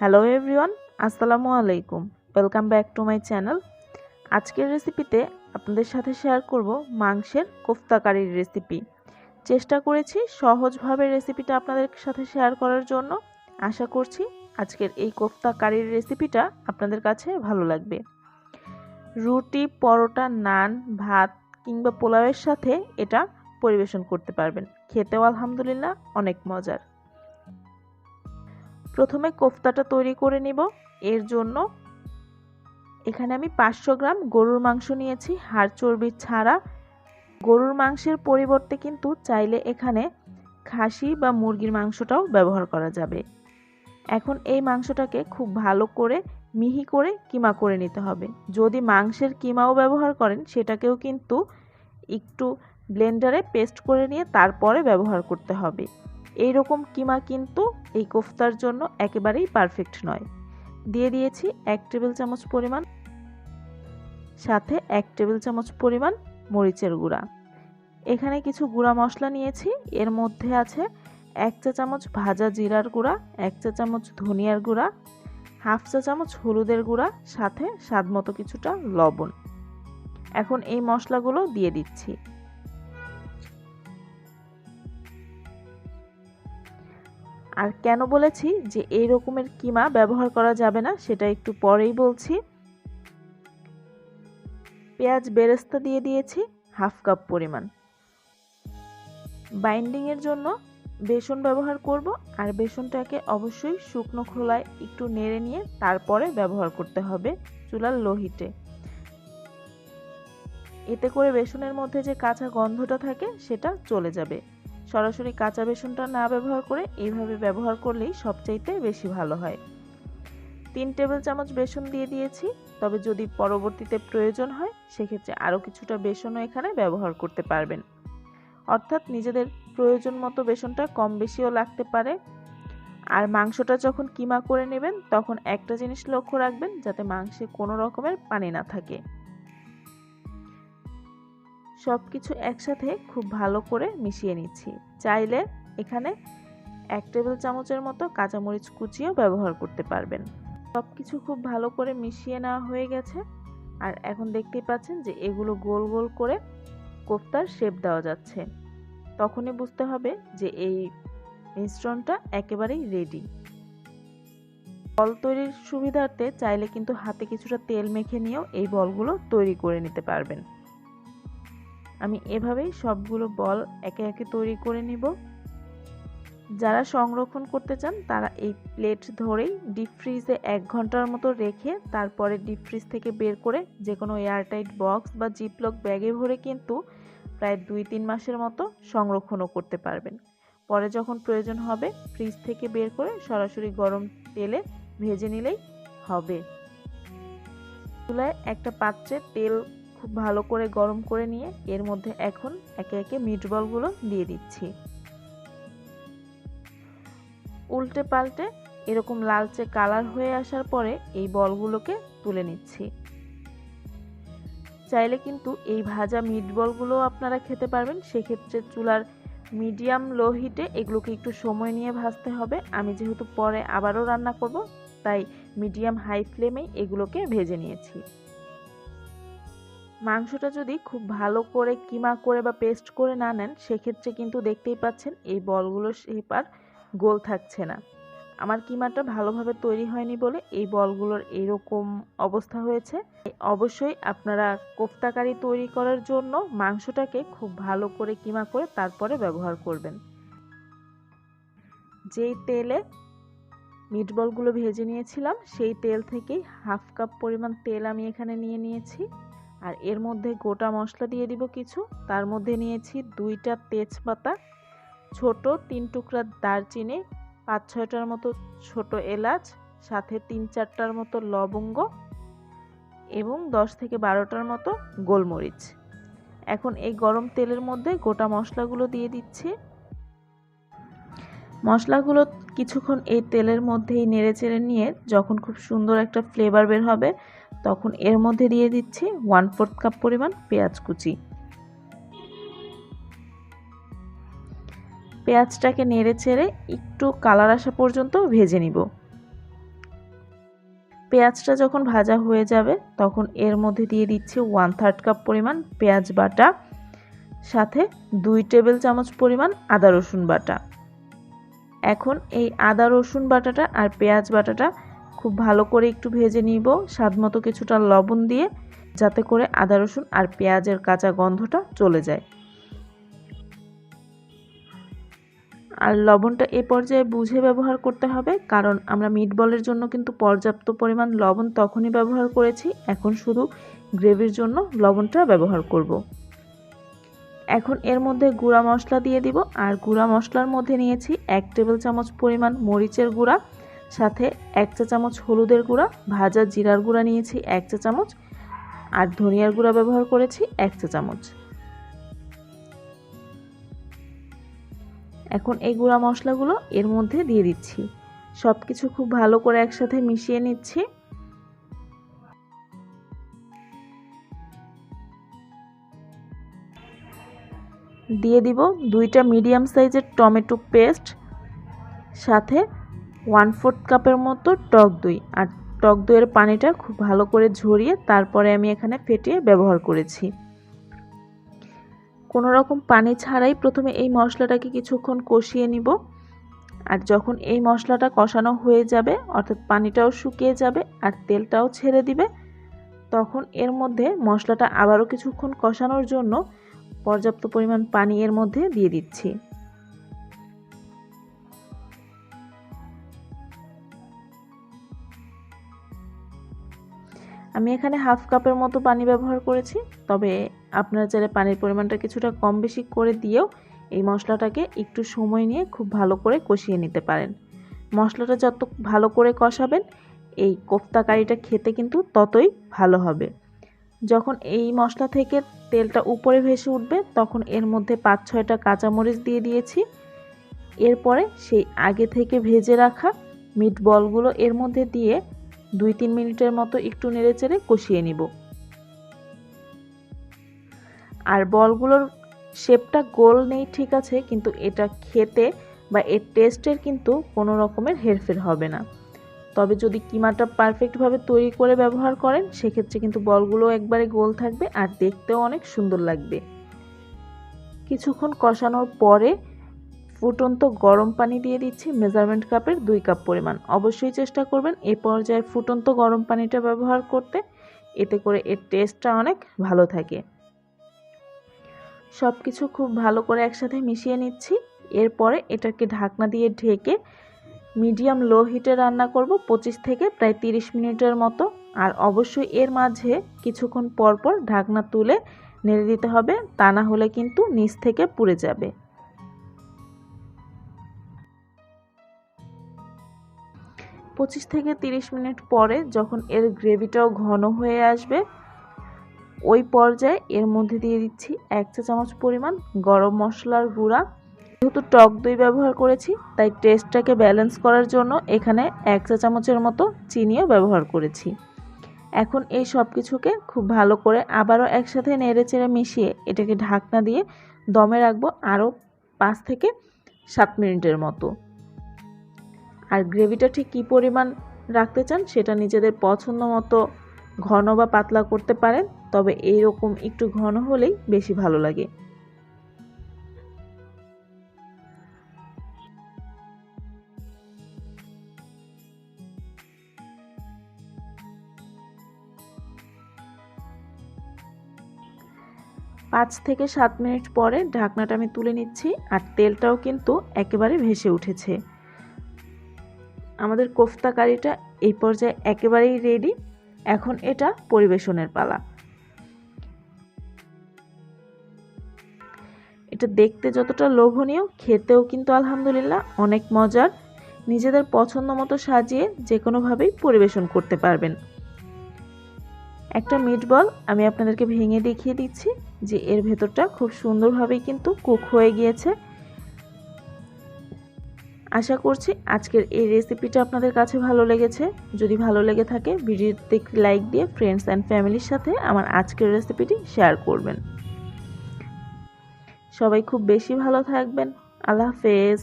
Hello everyone, আসসালামু আলাইকুম। Welcome back to my channel. আজকের রেসিপিতে আপনাদের সাথে শেয়ার করব মাংসের কোফতা কারির রেসিপি। চেষ্টা করেছি সহজভাবে রেসিপিটা আপনাদের সাথে শেয়ার করার জন্য। আশা করছি আজকের এই কোফতা কারির রেসিপিটা আপনাদের কাছে ভালো লাগবে। রুটি, পরোটা, নান, ভাত কিংবা পোলাওয়ের সাথে এটা পরিবেশন করতে পারবেন। খেতেও আলহামদুলিল্লাহ অনেক মজার। প্রথমে কোফতাটা তৈরি করে নিব। এর জন্য এখানে আমি 500 গ্রাম গরুর মাংস নিয়েছি, হাড় চর্বি ছাড়া। গরুর মাংসের পরিবর্তে কিন্তু চাইলে এখানে খাসি বা মুরগির মাংসটাও ব্যবহার করা যাবে। এখন এই মাংসটাকে খুব ভালো করে মিহি করে কিমা করে নিতে হবে। যদি মাংসের কিমাও ব্যবহার করেন সেটাকেও কিন্তু একটু ব্লেন্ডারে পেস্ট করে নিয়ে তারপরে ব্যবহার করতে হবে। এই রকম কিমা কিন্তু এই কোফতার জন্য একেবারেই পারফেক্ট নয়। দিয়ে দিয়েছি 1 টেবিল চামচ পরিমাণ, সাথে 1 টেবিল চামচ পরিমাণ মরিচের গুঁড়া। এখানে কিছু গুঁড়া মশলা নিয়েছি। এর মধ্যে আছে 1 চা চামচ ভাজা জিরার গুঁড়া, 1 চা চামচ ধনিয়ার গুঁড়া, হাফ চা চামচ হলুদের গুঁড়া, সাথে স্বাদমতো কিছুটা লবণ। এখন এই মশলাগুলো দিয়ে দিচ্ছি। আর কেন বলেছি যে এই রকমের কিমা ব্যবহার করা যাবে না সেটা একটু পরেই বলছি। পেঁয়াজ বেরেস্তা দিয়ে দিয়েছি হাফ কাপ পরিমাণ। বাইন্ডিং এর জন্য বেসন ব্যবহার করব, আর বেসনটাকে অবশ্যই শুকনো খোলায় একটু নেড়ে নিয়ে তারপরে ব্যবহার করতে হবে চুলার লো হিটে। এতে করে বেসনের মধ্যে যে কাঁচা গন্ধটা থাকে সেটা চলে যাবে। সরাসরি কাঁচা বেসনটা না ব্যবহার করে এইভাবে ব্যবহার করলেই সবচাইতে বেশি ভালো হয়। 3 টেবিল চামচ বেসন দিয়ে দিয়েছি, তবে যদি পরবর্তীতে প্রয়োজন হয় সেক্ষেত্রে আরও কিছুটা বেসনও এখানে ব্যবহার করতে পারবেন। অর্থাৎ নিজেদের প্রয়োজন মতো বেসনটা কম বেশিও লাগতে পারে। আর মাংসটা যখন কিমা করে নেবেন তখন একটা জিনিস লক্ষ্য রাখবেন, যাতে মাংসে কোনো রকমের পানি না থাকে। সব কিছু একসাথে খুব ভালো করে মিশিয়ে নিচ্ছি। চাইলে এখানে 1 টেবিল চামচের মতো কাঁচামরিচ কুচিও ব্যবহার করতে পারবেন। সব কিছু খুব ভালো করে মিশিয়ে নেওয়া হয়ে গেছে। আর এখন দেখতেই পাচ্ছেন যে এগুলো গোল গোল করে কোফতার শেপ দেওয়া যাচ্ছে। তখনই বুঝতে হবে যে এই মিশ্রণটা একেবারেই রেডি। বল তৈরির সুবিধার্থে চাইলে কিন্তু হাতে কিছুটা তেল মেখে নিয়েও এই বলগুলো তৈরি করে নিতে পারবেন। আমি এভাবেই সবগুলো বল একে একে তৈরি করে নিব। যারা সংরক্ষণ করতে চান তারা এই প্লেট ধরেই ডিপ ফ্রিজে 1 ঘন্টার মতো রেখে তারপরে ডিপ ফ্রিজ থেকে বের করে যে কোনো এয়ারটাইট বক্স বা জিপলক ব্যাগে ভরে কিন্তু প্রায় 2-3 মাসের মতো সংরক্ষণও করতে পারবেন। পরে যখন প্রয়োজন হবে ফ্রিজ থেকে বের করে সরাসরি গরম তেলে ভেজে নিলেই হবে। চুলায় একটা পাত্রে তেল খুব ভালো করে গরম করে নিয়ে এর মধ্যে এখন একে একে মিটবলগুলো দিয়ে দিচ্ছি। উল্টে পাল্টে এরকম লালচে কালার হয়ে আসার পরে এই বলগুলোকে তুলে নিচ্ছি। চাইলে কিন্তু এই ভাজা মিটবলগুলো আপনারা খেতে পারবেন। সেক্ষেত্রে চুলার মিডিয়াম লো হিটে এগুলোকে একটু সময় নিয়ে ভাজতে হবে। আমি যেহেতু পরে আবারও রান্না করব তাই মিডিয়াম হাই ফ্লেমে এগুলোকে ভেজে নিয়েছি। মাংসটা যদি খুব ভালো করে কিমা করে বা পেস্ট করে না নেন সেক্ষেত্রে কিন্তু দেখতেই পাচ্ছেন এই বলগুলোর শেপ আর গোল থাকছে না। আমার কিমাটা ভালোভাবে তৈরি হয়নি বলে এই বলগুলোর এইরকম অবস্থা হয়েছে। অবশ্যই আপনারা কোফতা কারি তৈরি করার জন্য মাংসটাকে খুব ভালো করে কিমা করে তারপরে ব্যবহার করবেন। যেই তেলে মিটবলগুলো ভেজে নিয়েছিলাম সেই তেল থেকেই হাফ কাপ পরিমাণ তেল আমি এখানে নিয়ে নিয়েছি। আর এর মধ্যে গোটা মশলা দিয়ে দিব কিছু। তার মধ্যে নিয়েছি 2টা তেজপাতা, ছোট 3 টুকরা দারচিনি, 5-6টার মতো ছোট এলাচ, সাথে 3-4টার মতো লবঙ্গ এবং 10 থেকে 12টার মতো গোলমরিচ। এখন এই গরম তেলের মধ্যে গোটা মশলাগুলো দিয়ে দিচ্ছি। মশলাগুলো কিছুক্ষণ এই তেলের মধ্যেই নেড়েচেড়ে নিয়ে যখন খুব সুন্দর একটা ফ্লেভার বের হবে তখন এর মধ্যে দিয়ে দিচ্ছি 1/4 কাপ পরিমাণ পেঁয়াজ কুচি। পেঁয়াজটাকে নেড়েচেড়ে একটু কালার আসা পর্যন্ত ভেজে নিব। পেঁয়াজটা যখন ভাজা হয়ে যাবে তখন এর মধ্যে দিয়ে দিচ্ছি 1/3 কাপ পরিমাণ পেঁয়াজ বাটা, সাথে 2 টেবিল চামচ পরিমাণ আদা রসুন বাটা। এখন এই আদা রসুন বাটাটা আর পেঁয়াজ বাটাটা খুব ভালো করে একটু ভেজে নিব, স্বাদমতো কিছুটা লবণ দিয়ে, যাতে করে আদা রসুন আর পেঁয়াজের কাঁচা গন্ধটা চলে যায়। আর লবণটা এই পর্যায়ে বুঝে ব্যবহার করতে হবে, কারণ আমরা মিটবলের জন্য কিন্তু পর্যাপ্ত পরিমাণ লবণ তখনই ব্যবহার করেছি, এখন শুধু গ্রেভির জন্য লবণটা ব্যবহার করব। এখন এর মধ্যে গুঁড়া মশলা দিয়ে দিব, আর গুঁড়া মশলার মধ্যে নিয়েছি 1 টেবিল চামচ পরিমাণ মরিচের গুঁড়া, সাথে 1 চা চামচ হলুদের গুঁড়া, ভাজা জিরার গুঁড়া নিয়েছি 1 চা চামচ, আর ধনিয়ার গুঁড়া ব্যবহার করেছি 1 চা চামচ। এখন এই গুঁড়া মশলাগুলো এর মধ্যে দিয়ে দিচ্ছি, সব কিছু খুব ভালো করে একসাথে মিশিয়ে নিচ্ছি। দিয়ে দিব 2টা মিডিয়াম সাইজের টমেটো পেস্ট, সাথে 1/4 কাপের মতো টক দই, আর টক দইয়ের পানিটা খুব ভালো করে ঝরিয়ে তারপরে আমি এখানে ফেটিয়ে ব্যবহার করেছি। কোনো রকম পানি ছাড়াই প্রথমে এই মশলাটাকে কিছুক্ষণ কষিয়ে নিব, আর যখন এই মশলাটা কষানো হয়ে যাবে, অর্থাৎ পানিটাও শুকিয়ে যাবে আর তেলটাও ছেড়ে দিবে, তখন এর মধ্যে মশলাটা আবারও কিছুক্ষণ কষানোর জন্য পর্যাপ্ত পরিমাণ পানি এর মধ্যে দিয়ে দিচ্ছি। আমি এখানে 1/2 কাপের মতো পানি ব্যবহার করেছি, তবে আপনারা চাইলে পানির পরিমাণটা কিছুটা কম বেশি করে দিয়েও এই মশলাটাকে একটু সময় নিয়ে খুব ভালো করে কষিয়ে নিতে পারেন। মশলাটা যত ভালো করে কষাবেন এই কোফতা কারিটা খেতে কিন্তু ততই ভালো হবে। যখন এই মশলা থেকে তেলটা উপরে ভেসে উঠবে তখন এর মধ্যে 5-6টা কাঁচামরিচ দিয়ে দিয়েছি। এরপরে সেই আগে থেকে ভেজে রাখা মিট বলগুলো এর মধ্যে দিয়ে 2-3 মিনিটের মতো একটু নেড়েচেড়ে কষিয়ে নিব। আর বলগুলোর শেপটা গোল নেই ঠিক আছে, কিন্তু এটা খেতে বা এর টেস্টের কিন্তু কোনো রকমের হেরফের হবে না। তবে যদি কিমাটা পারফেক্টভাবে তৈরি করে ব্যবহার করেন সেক্ষেত্রে কিন্তু বলগুলো একবারে গোল থাকবে আর দেখতেও অনেক সুন্দর লাগবে। কিছুক্ষণ কষানোর পরে ফুটন্ত গরম পানি দিয়ে দিচ্ছি মেজারমেন্ট কাপের 2 কাপ পরিমাণ। অবশ্যই চেষ্টা করবেন এই পর্যায়ে ফুটন্ত গরম পানিটা ব্যবহার করতে, এতে করে এর টেস্টটা অনেক ভালো থাকে। সব কিছু খুব ভালো করে একসাথে মিশিয়ে নিচ্ছি। এরপরে এটাকে ঢাকনা দিয়ে ঢেকে মিডিয়াম লো হিটে রান্না করব 25 থেকে প্রায় 30 মিনিটের মতো। আর অবশ্যই এর মাঝে কিছুক্ষণ পরপর ঢাকনা তুলে নেড়ে দিতে হবে, তা না হলে কিন্তু নিচ থেকে পুড়ে যাবে। পঁচিশ থেকে 30 মিনিট পরে যখন এর গ্রেভিটাও ঘন হয়ে আসবে, ওই পর্যায়ে এর মধ্যে দিয়ে দিচ্ছি 1 চা চামচ পরিমাণ গরম মশলার গুঁড়া। যেহেতু টক দই ব্যবহার করেছি তাই টেস্টটাকে ব্যালেন্স করার জন্য এখানে 1 চা চামচের মতো চিনিও ব্যবহার করেছি। এখন এই সব কিছুকে খুব ভালো করে আবারও একসাথে নেড়েচেড়ে মিশিয়ে এটাকে ঢাকনা দিয়ে দমে রাখবো আরও 5 থেকে 7 মিনিটের মতো। আর গ্রেভিটা ঠিক কী পরিমাণ রাখতে চান সেটা নিজেদের পছন্দ মতো ঘন বা পাতলা করতে পারেন, তবে এইরকম একটু ঘন হলেই বেশি ভালো লাগে। পাঁচ থেকে 7 মিনিট পরে ঢাকনাটা আমি তুলে নিচ্ছি, আর তেলটাও কিন্তু একেবারে ভেসে উঠেছে। আমাদের কোফতা কারিটা এই পর্যায়ে একেবারেই রেডি। এখন এটা পরিবেশনের পালা। এটা দেখতে যতটা লোভনীয়, খেতেও কিন্তু আলহামদুলিল্লাহ অনেক মজার। নিজেদের পছন্দ মতো সাজিয়ে যে কোনোভাবেই পরিবেশন করতে পারবেন। একটা মিটবল আমি আপনাদেরকে ভেঙে দেখিয়ে দিচ্ছি যে এর ভেতরটা খুব সুন্দরভাবেই কিন্তু কুক হয়ে গিয়েছে। আশা করছি আজকের এই রেসিপিটা আপনাদের কাছে ভালো লেগেছে। যদি ভালো লেগে থাকে ভিডিওতে লাইক দিয়ে ফ্রেন্ডস অ্যান্ড ফ্যামিলির সাথে আমার আজকের রেসিপিটি শেয়ার করবেন। সবাই খুব বেশি ভালো থাকবেন। আল্লাহ হাফেজ।